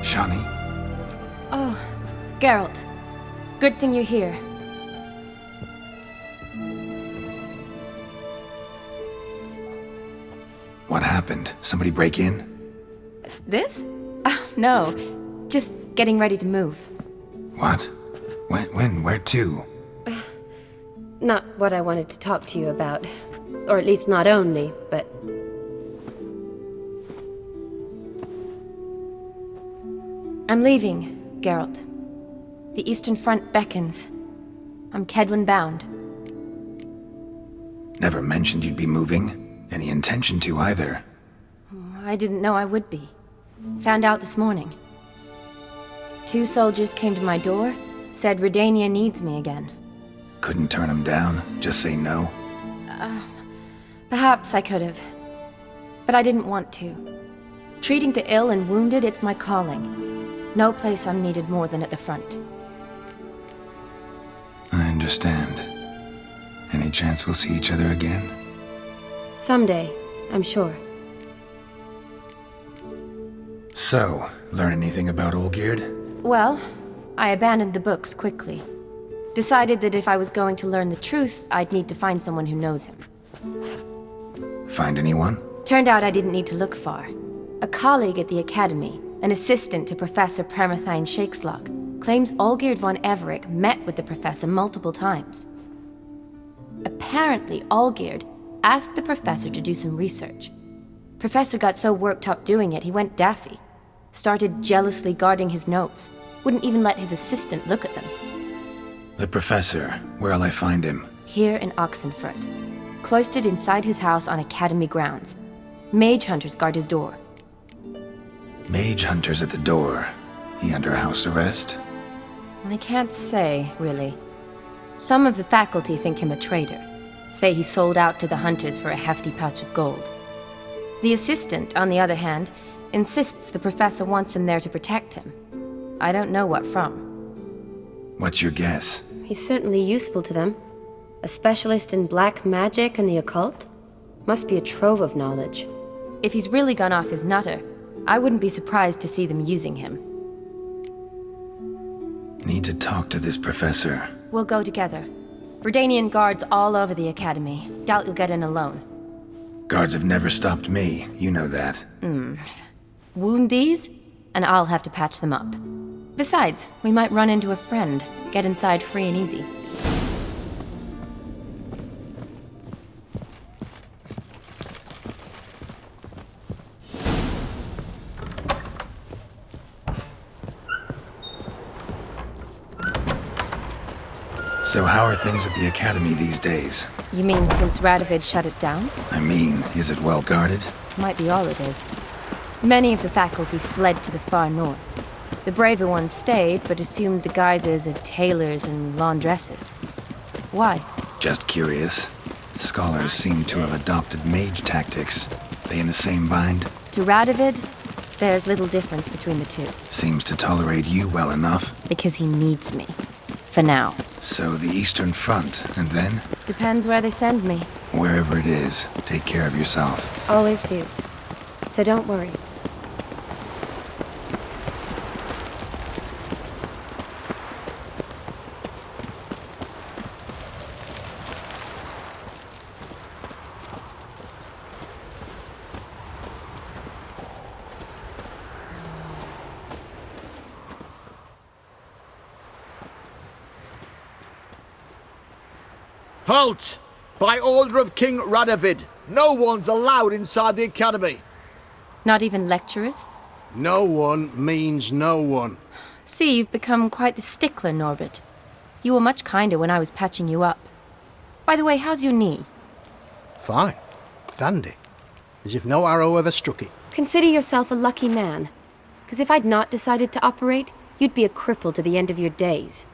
Shani? Oh, Geralt. Good thing you're here. What happened? Somebody break in? This? Oh, no. Just getting ready to move. What? When? Where to? Not what I wanted to talk to you about. Or at least not only, but... I'm leaving, Geralt. The Eastern Front beckons. I'm Kedwin bound. Never mentioned you'd be moving. Any intention to either. I didn't know I would be. Found out this morning. 2 soldiers came to my door, said Redania needs me again. Couldn't turn him down? Just say no? Perhaps I could have. But I didn't want to. Treating the ill and wounded, it's my calling. No place I'm needed more than at the front. I understand. Any chance we'll see each other again? Someday, I'm sure. So, learn anything about Olgierd? Well, I abandoned the books quickly. Decided that if I was going to learn the truth, I'd need to find someone who knows him. Find anyone? Turned out I didn't need to look far. A colleague at the Academy, an assistant to Professor Permathine Shakeslog, claims Olgierd von Everec met with the professor multiple times. Apparently, Olgierd asked the professor to do some research. Professor got so worked up doing it, he went daffy. Started jealously guarding his notes. Wouldn't even let his assistant look at them. The professor. Where'll I find him? Here in Oxenfurt. Cloistered inside his house on Academy grounds. Mage hunters guard his door. Mage hunters at the door. He under house arrest? I can't say, really. Some of the faculty think him a traitor. Say he sold out to the hunters for a hefty pouch of gold. The assistant, on the other hand, insists the professor wants him there to protect him. I don't know what from. What's your guess? He's certainly useful to them. A specialist in black magic and the occult? Must be a trove of knowledge. If he's really gone off his nutter, I wouldn't be surprised to see them using him. Need to talk to this professor. We'll go together. Redanian guards all over the Academy. Doubt you'll get in alone. Guards have never stopped me, you know that. Wound these, and I'll have to patch them up. Besides, we might run into a friend. Get inside free and easy. So how are things at the Academy these days? You mean since Radovid shut it down? I mean, is it well guarded? Might be all it is. Many of the faculty fled to the far north. The braver ones stayed, but assumed the guises of tailors and laundresses. Why? Just curious. Scholars seem to have adopted mage tactics. They in the same bind? To Radovid, there's little difference between the two. Seems to tolerate you well enough. Because he needs me. For now. So the Eastern Front, and then? Depends where they send me. Wherever it is, take care of yourself. Always do. So don't worry. Halt! By order of King Radovid, no one's allowed inside the Academy. Not even lecturers? No one means no one. See, you've become quite the stickler, Norbert. You were much kinder when I was patching you up. By the way, how's your knee? Fine. Dandy. As if no arrow ever struck it. Consider yourself a lucky man. Because if I'd not decided to operate, you'd be a cripple to the end of your days.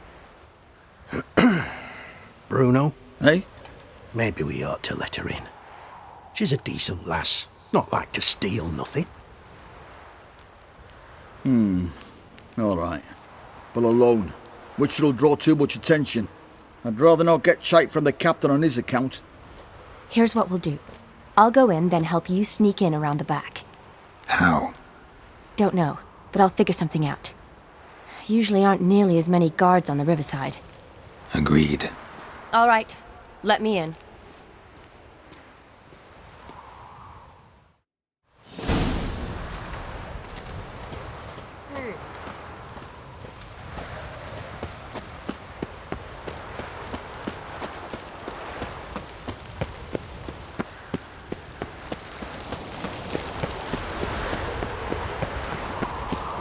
Bruno? Eh? Maybe we ought to let her in. She's a decent lass. Not like to steal nothing. All right. But alone, which will draw too much attention. I'd rather not get shite from the captain on his account. Here's what we'll do. I'll go in, then help you sneak in around the back. How? Don't know, but I'll figure something out. Usually aren't nearly as many guards on the riverside. Agreed. All right, let me in.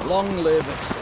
Long live acceptance.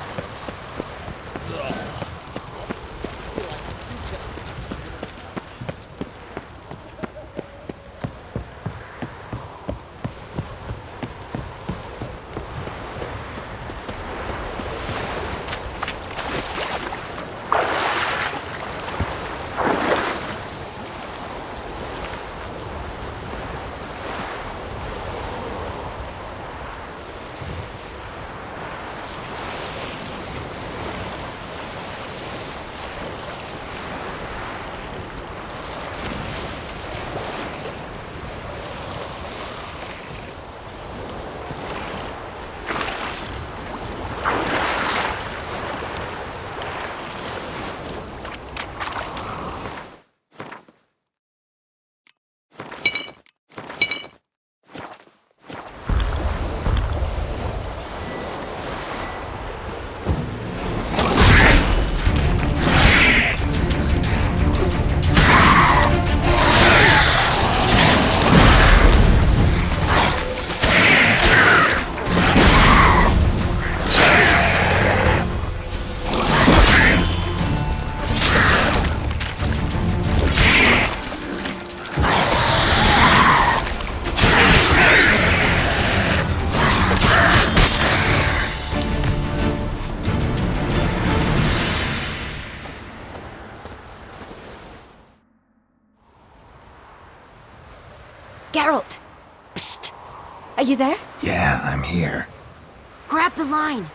Geralt! Psst! Are you there? Yeah, I'm here. Grab the line!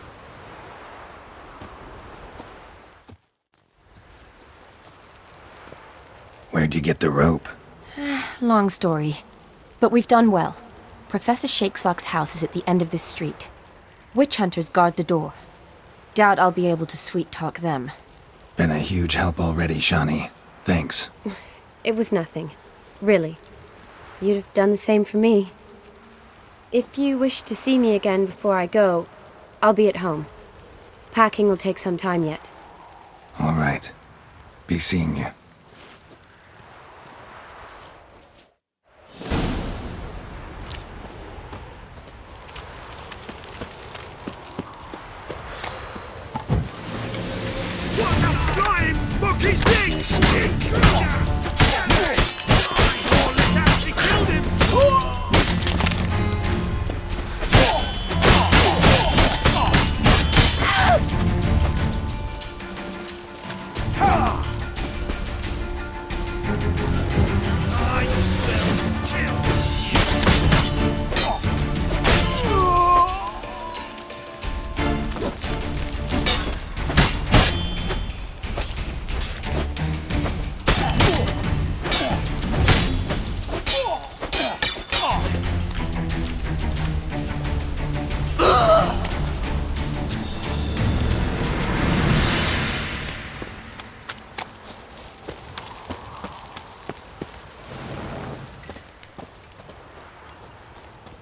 Where'd you get the rope? Long story. But we've done well. Professor Shakesock's house is at the end of this street. Witch hunters guard the door. Doubt I'll be able to sweet-talk them. Been a huge help already, Shani. Thanks. It was nothing. Really. You'd have done the same for me. If you wish to see me again before I go, I'll be at home. Packing will take some time yet. All right. Be seeing you.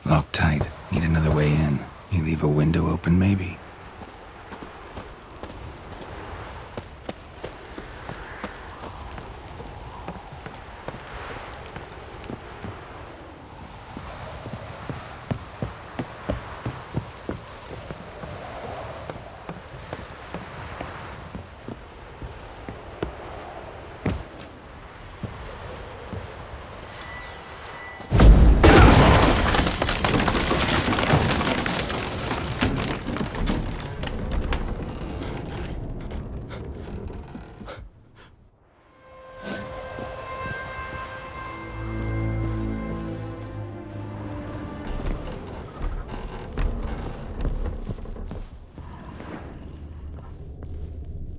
Locked tight. Need another way in. You leave a window open, maybe?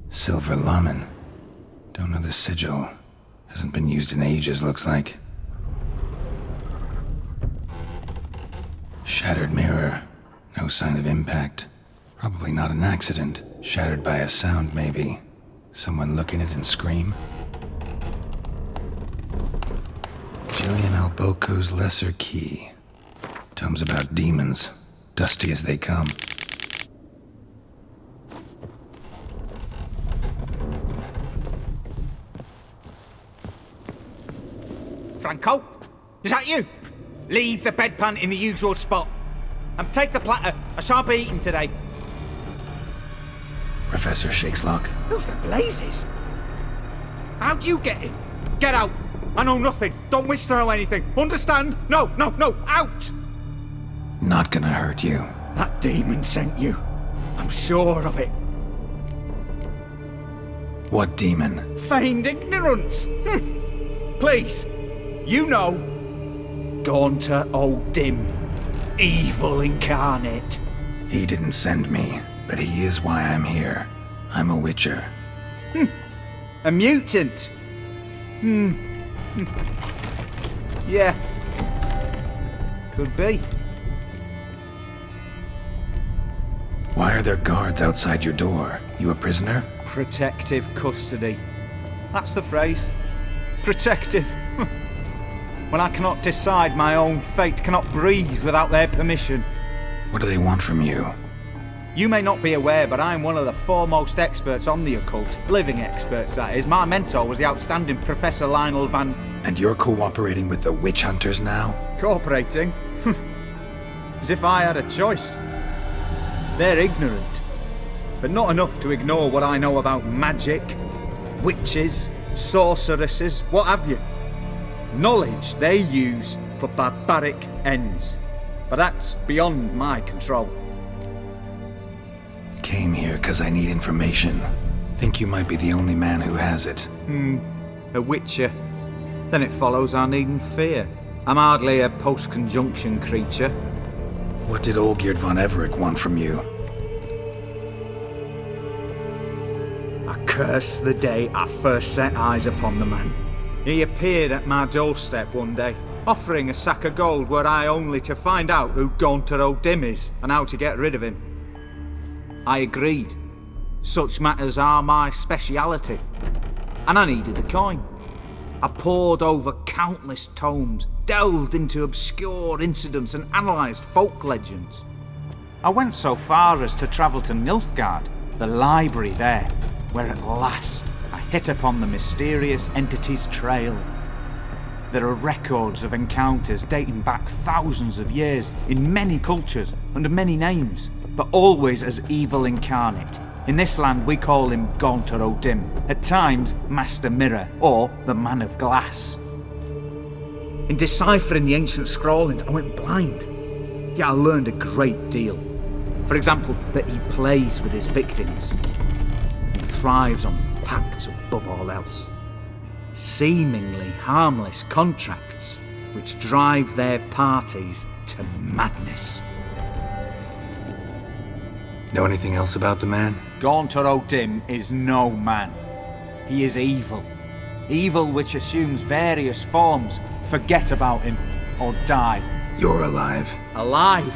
Silver Lamen. Don't know the sigil. Hasn't been used in ages, looks like. Shattered mirror. No sign of impact. Probably not an accident. Shattered by a sound, maybe. Someone look in it and scream. Julian Alboco's Lesser Key. Tomes about demons. Dusty as they come. Franco? Is that you? Leave the bedpan in the usual spot. And take the platter. I shan't be eating today. Professor Shakeslock. Who the blazes? How'd you get in? Get out. I know nothing. Don't wish to know anything. Understand? No, out! Not gonna hurt you. That demon sent you. I'm sure of it. What demon? Feigned ignorance. Please. You know. Gaunter O'Dim. Evil incarnate. He didn't send me, but he is why I'm here. I'm a witcher. A mutant. Yeah. Could be. Why are there guards outside your door? You a prisoner? Protective custody. That's the phrase. Protective. When I cannot decide my own fate, cannot breathe without their permission. What do they want from you? You may not be aware, but I'm one of the foremost experts on the occult. Living experts, that is. My mentor was the outstanding Professor Lionel Van... And you're cooperating with the witch hunters now? Cooperating? As if I had a choice. They're ignorant, but not enough to ignore what I know about magic, witches, sorceresses, what have you. Knowledge they use for barbaric ends, but that's beyond my control. Came here because I need information. Think you might be the only man who has it. A witcher. Then it follows I needn't fear. I'm hardly a post-conjunction creature. What did Olgierd von Everec want from you? I curse the day I first set eyes upon the man. He appeared at my doorstep one day, offering a sack of gold were I only to find out who Gaunter O'Dim is and how to get rid of him. I agreed. Such matters are my speciality. And I needed the coin. I pored over countless tomes, delved into obscure incidents and analysed folk legends. I went so far as to travel to Nilfgaard, the library there, where at last I hit upon the mysterious entity's trail. There are records of encounters dating back thousands of years in many cultures under many names, but always as evil incarnate. In this land we call him Gaunter O'Dim, at times Master Mirror or the Man of Glass. In deciphering the ancient scrawlings I went blind, yet I learned a great deal. For example, that he plays with his victims and thrives on pacts above all else. Seemingly harmless contracts which drive their parties to madness. Know anything else about the man? Gaunter O'Dim is no man. He is evil. Evil which assumes various forms. Forget about him, or die. You're alive. Alive?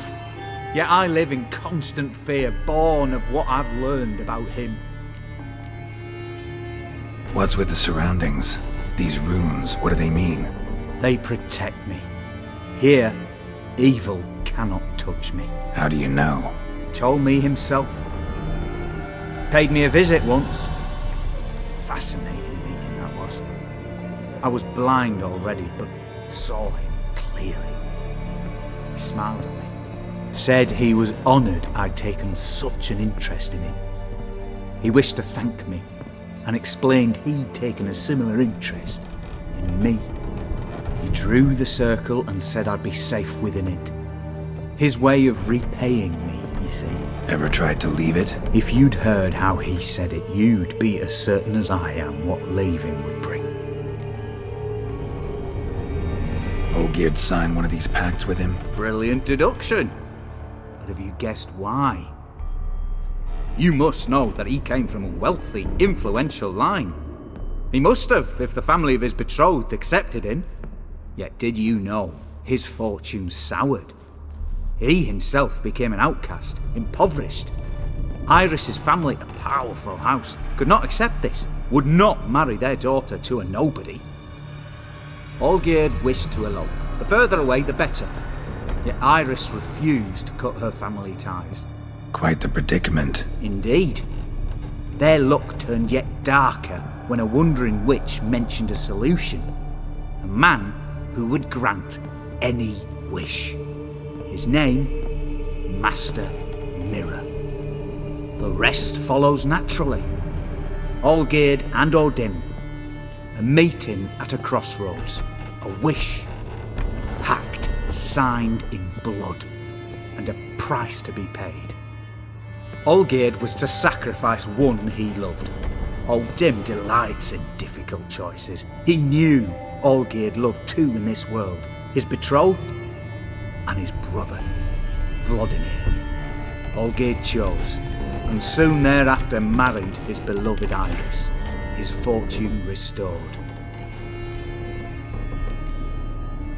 Yet I live in constant fear, born of what I've learned about him. What's with the surroundings? These runes, what do they mean? They protect me. Here, evil cannot touch me. How do you know? He told me himself. Paid me a visit once. Fascinating meeting that was. I was blind already, but saw him clearly. He smiled at me. Said he was honoured I'd taken such an interest in him. He wished to thank me, and explained he'd taken a similar interest in me. He drew the circle and said I'd be safe within it. His way of repaying me, you see. Ever tried to leave it? If you'd heard how he said it, you'd be as certain as I am what leaving would bring. Olgierd signed one of these pacts with him? Brilliant deduction. But have you guessed why? You must know that he came from a wealthy, influential line. He must have, if the family of his betrothed accepted him. Yet did you know his fortune soured? He himself became an outcast, impoverished, Iris's family, a powerful house, could not accept this, would not marry their daughter to a nobody. Olgierd wished to elope. The further away, the better. Yet Iris refused to cut her family ties. Quite the predicament. Indeed. Their luck turned yet darker when a wandering witch mentioned a solution. A man who would grant any wish. His name, Master Mirror. The rest follows naturally. Olgierd and Odin, a meeting at a crossroads, a wish, a pact signed in blood, and a price to be paid. Olgierd was to sacrifice one he loved. Odin delights in difficult choices. He knew Olgierd loved two in this world, his betrothed and his brother, Vladimir. Olgierd chose, and soon thereafter married his beloved Iris, his fortune restored.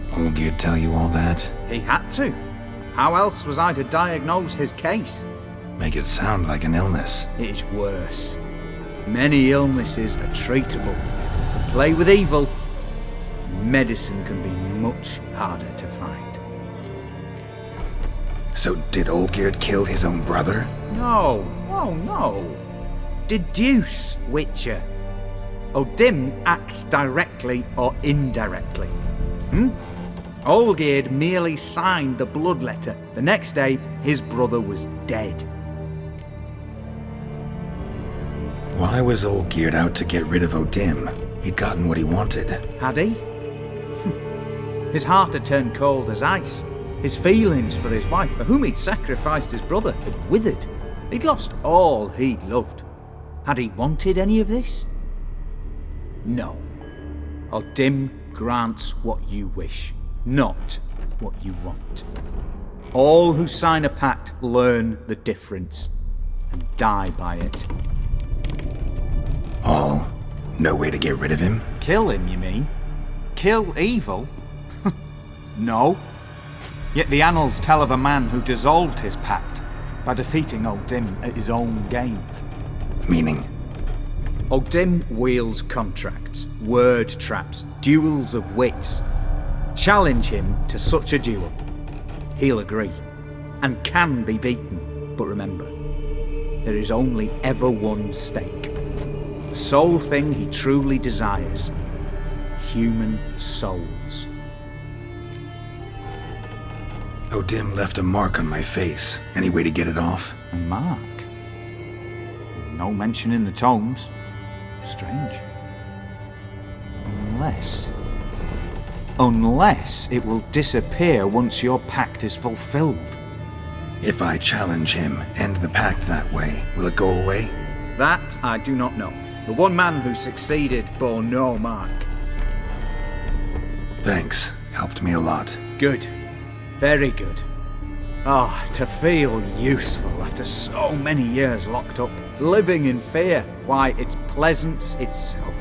Olgierd tell you all that? He had to. How else was I to diagnose his case? Make it sound like an illness. It is worse. Many illnesses are treatable. But play with evil, medicine can be much harder to find. So did Olgierd kill his own brother? No. Deduce, Witcher. Odin acts directly or indirectly. Olgierd merely signed the blood letter. The next day, his brother was dead. Why was Olgierd out to get rid of Odin? He'd gotten what he wanted. Had he? His heart had turned cold as ice. His feelings for his wife, for whom he'd sacrificed his brother, had withered. He'd lost all he'd loved. Had he wanted any of this? No. Odin grants what you wish, not what you want. All who sign a pact learn the difference and die by it. All? No way to get rid of him? Kill him, you mean? Kill evil? No. Yet the annals tell of a man who dissolved his pact by defeating Odin at his own game. Meaning? Odin wields contracts, word traps, duels of wits. Challenge him to such a duel. He'll agree, and can be beaten. But remember, there is only ever one stake. The sole thing he truly desires. Human souls. Odin left a mark on my face. Any way to get it off? A mark? No mention in the tomes. Strange. Unless it will disappear once your pact is fulfilled. If I challenge him, end the pact that way, will it go away? That I do not know. The one man who succeeded bore no mark. Thanks. Helped me a lot. Good. Very good. To feel useful after so many years locked up, living in fear. Why, it's pleasance itself.